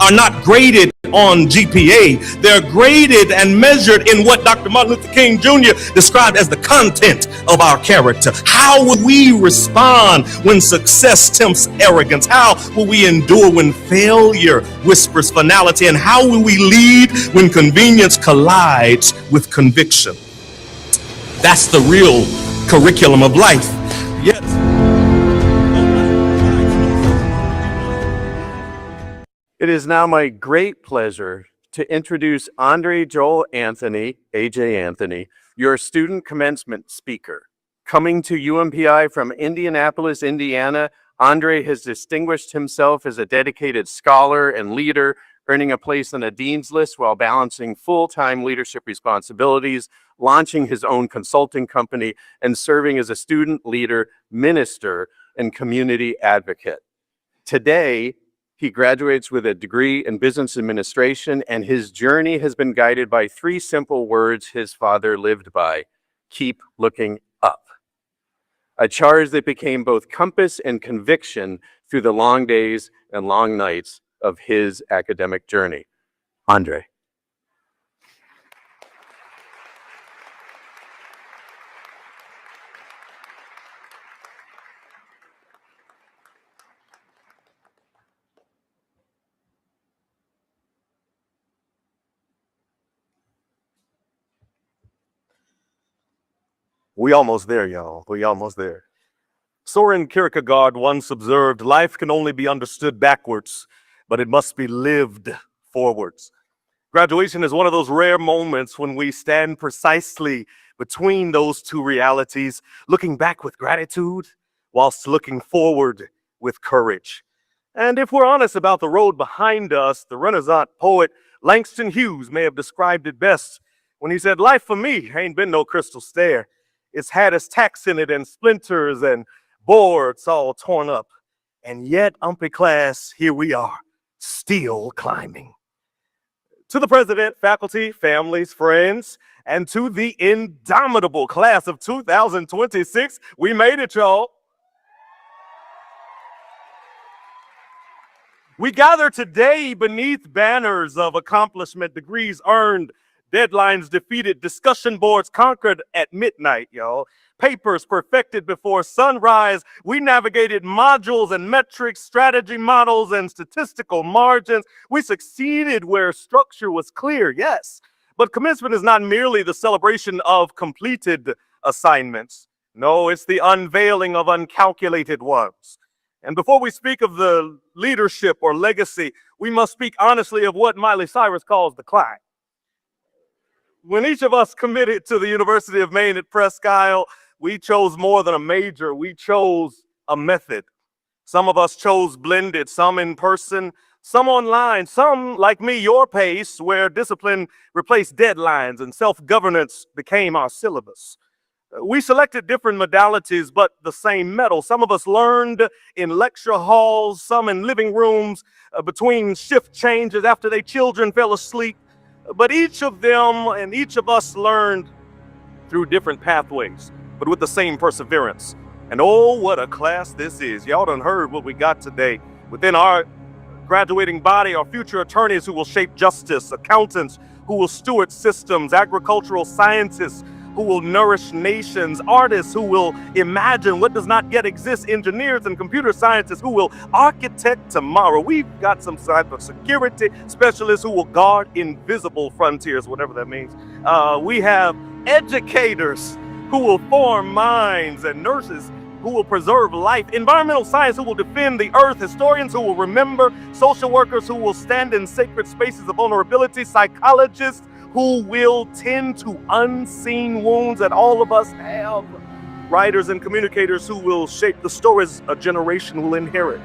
are not graded on GPA. They're graded and measured in what Dr. Martin Luther King Jr. described as the content of our character. How will we respond when success tempts arrogance? How will we endure when failure whispers finality? And how will we lead when convenience collides with conviction? That's the real curriculum of life. Yes. It is now my great pleasure to introduce Andre Joel Anthony, AJ Anthony, your student commencement speaker. Coming to UMPI from Indianapolis, Indiana, Andre has distinguished himself as a dedicated scholar and leader, earning a place on a dean's list while balancing full-time leadership responsibilities, launching his own consulting company, and serving as a student leader, minister, and community advocate. Today, he graduates with a degree in business administration, and his journey has been guided by three simple words his father lived by: keep looking up. A charge that became both compass and conviction through the long days and long nights of his academic journey. Andre. We almost there, y'all. We almost there. Soren Kierkegaard once observed, life can only be understood backwards, but it must be lived forwards. Graduation is one of those rare moments when we stand precisely between those two realities, looking back with gratitude whilst looking forward with courage. And if we're honest about the road behind us, the Renaissance poet Langston Hughes may have described it best when he said, life for me ain't been no crystal stair. It's had its tacks in it and splinters and boards all torn up. And yet, class, here we are, still climbing. To the president, faculty, families, friends, and to the Indomitable Class of 2026, we made it, y'all. We gather today beneath banners of accomplishment, degrees earned, deadlines defeated, discussion boards conquered at midnight, y'all. Papers perfected before sunrise. We navigated modules and metrics, strategy models, and statistical margins. We succeeded where structure was clear, yes. But commencement is not merely the celebration of completed assignments. No, it's the unveiling of uncalculated ones. And before we speak of the leadership or legacy, we must speak honestly of what Miley Cyrus calls the climb. When each of us committed to the University of Maine at Presque Isle, we chose more than a major. We chose a method. Some of us chose blended, some in person, some online, some, like me, your pace, where discipline replaced deadlines and self-governance became our syllabus. We selected different modalities, but the same metal. Some of us learned in lecture halls, some in living rooms, between shift changes after their children fell asleep. But each of them and each of us learned through different pathways, but with the same perseverance. And oh, what a class this is. Y'all done heard what we got today. Within our graduating body are future attorneys who will shape justice, accountants who will steward systems, agricultural scientists who will nourish nations, artists who will imagine what does not yet exist, engineers and computer scientists who will architect tomorrow. We've got some cybersecurity specialists who will guard invisible frontiers, whatever that means. We have educators who will form minds, and nurses who will preserve life, environmental science who will defend the earth, historians who will remember, social workers who will stand in sacred spaces of vulnerability, psychologists who will tend to unseen wounds that all of us have, writers and communicators who will shape the stories a generation will inherit.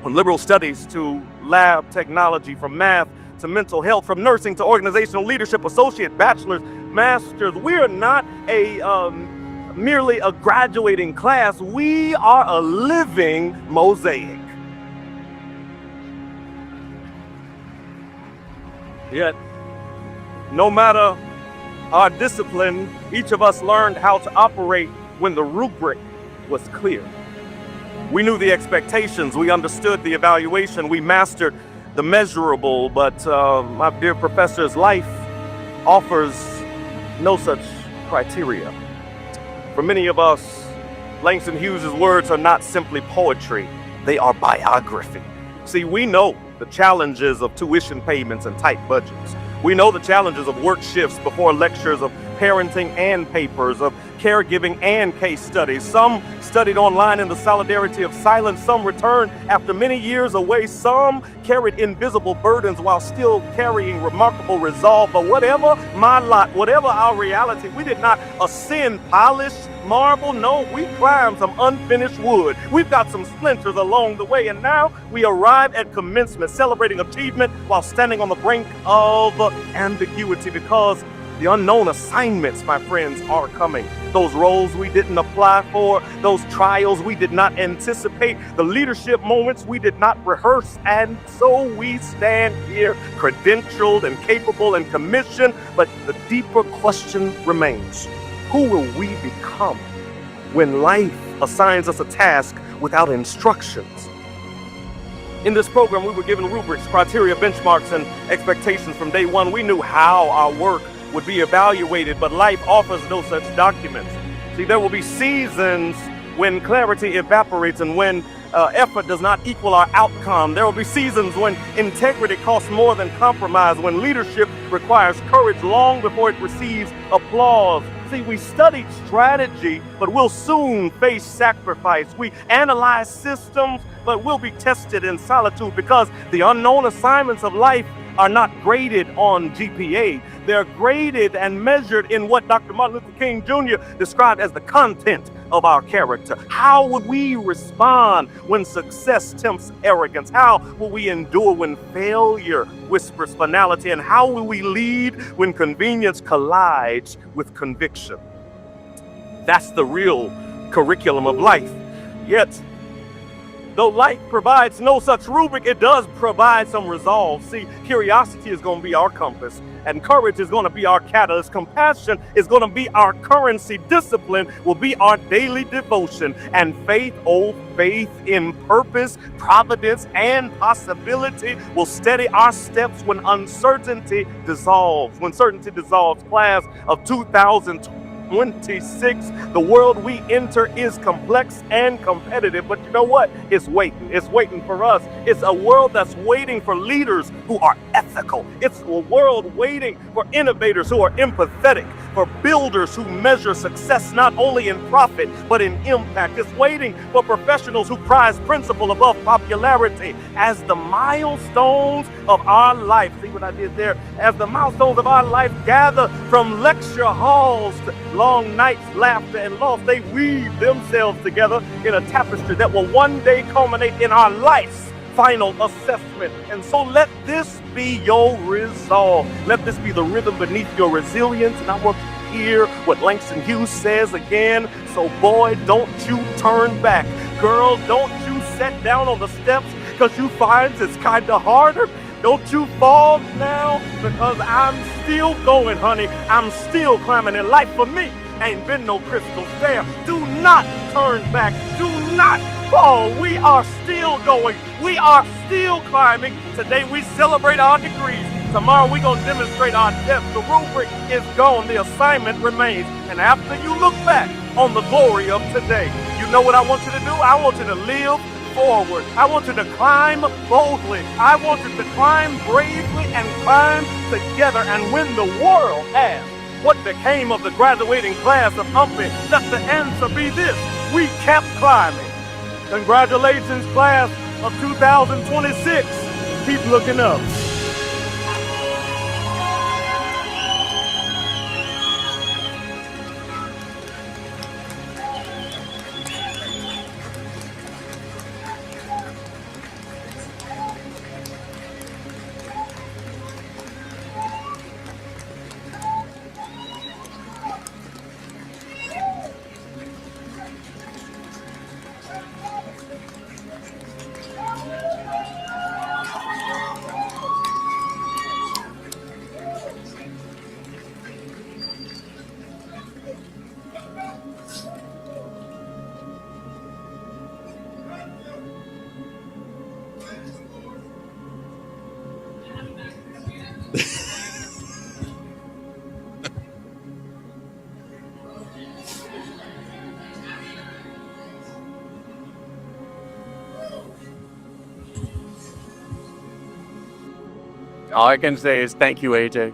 From liberal studies to lab technology, from math to mental health, from nursing to organizational leadership, associate, bachelor's, master's. We are not merely a graduating class. We are a living mosaic. Yet, no matter our discipline, each of us learned how to operate when the rubric was clear. We knew the expectations, we understood the evaluation, we mastered the measurable, but my dear professors, life offers no such criteria. For many of us, Langston Hughes' words are not simply poetry, they are biography. See, we know the challenges of tuition payments and tight budgets. We know the challenges of work shifts before lectures, of parenting and papers, of caregiving and case studies. Some studied online in the solidarity of silence. Some returned after many years away. Some carried invisible burdens while still carrying remarkable resolve. But whatever my lot, whatever our reality, we did not ascend polished marble. No, we climbed some unfinished wood. We've got some splinters along the way, and now we arrive at commencement, celebrating achievement while standing on the brink of ambiguity, because the unknown assignments, my friends, are coming. Those roles we didn't apply for, those trials we did not anticipate, the leadership moments we did not rehearse. And so we stand here credentialed and capable and commissioned. But the deeper question remains: who will we become when life assigns us a task without instructions? In this program, we were given rubrics, criteria, benchmarks, and expectations from day one. We knew how our work would be evaluated, but life offers no such documents. See, there will be seasons when clarity evaporates and when effort does not equal our outcome. There will be seasons when integrity costs more than compromise, when leadership requires courage long before it receives applause. See, we studied strategy, but we'll soon face sacrifice. We analyze systems, but we'll be tested in solitude, because the unknown assignments of life are not graded on GPA. They're graded and measured in what Dr. Martin Luther King Jr. described as the content of our character. How would we respond when success tempts arrogance? How will we endure when failure whispers finality? And how will we lead when convenience collides with conviction? That's the real curriculum of life. Yet, though life provides no such rubric, it does provide some resolve. See, curiosity is going to be our compass, and courage is going to be our catalyst. Compassion is going to be our currency. Discipline will be our daily devotion. And faith, oh, faith in purpose, providence, and possibility will steady our steps when uncertainty dissolves. When certainty dissolves. Class of 2026, the world we enter is complex and competitive, but you know what? It's waiting. It's waiting for us. It's a world that's waiting for leaders who are ethical. It's a world waiting for innovators who are empathetic, for builders who measure success not only in profit, but in impact. It's waiting for professionals who prize principle above popularity. As the milestones of our life, see what I did there? As the milestones of our life gather from lecture halls to long nights, laughter, and loss, they weave themselves together in a tapestry that will one day culminate in our life's final assessment. And so let this be your resolve. Let this be the rhythm beneath your resilience. And I want you to hear what Langston Hughes says again. So boy, don't you turn back. Girl, don't you sit down on the steps because you find it's kind of harder. Don't you fall now, because I'm still going, honey. I'm still climbing in life. For me, ain't been no crystal stair. Do not turn back. Do not fall. We are still going. We are still climbing. Today we celebrate our degrees. Tomorrow we're going to demonstrate our depth. The rubric is gone. The assignment remains. And after you look back on the glory of today, you know what I want you to do? I want you to live forward. I want you to climb boldly. I want you to climb bravely and climb together. And when the world asks what became of the graduating class of Humphrey, let the answer be this: we kept climbing. Congratulations, class of 2026. Keep looking up. All I can say is thank you, AJ.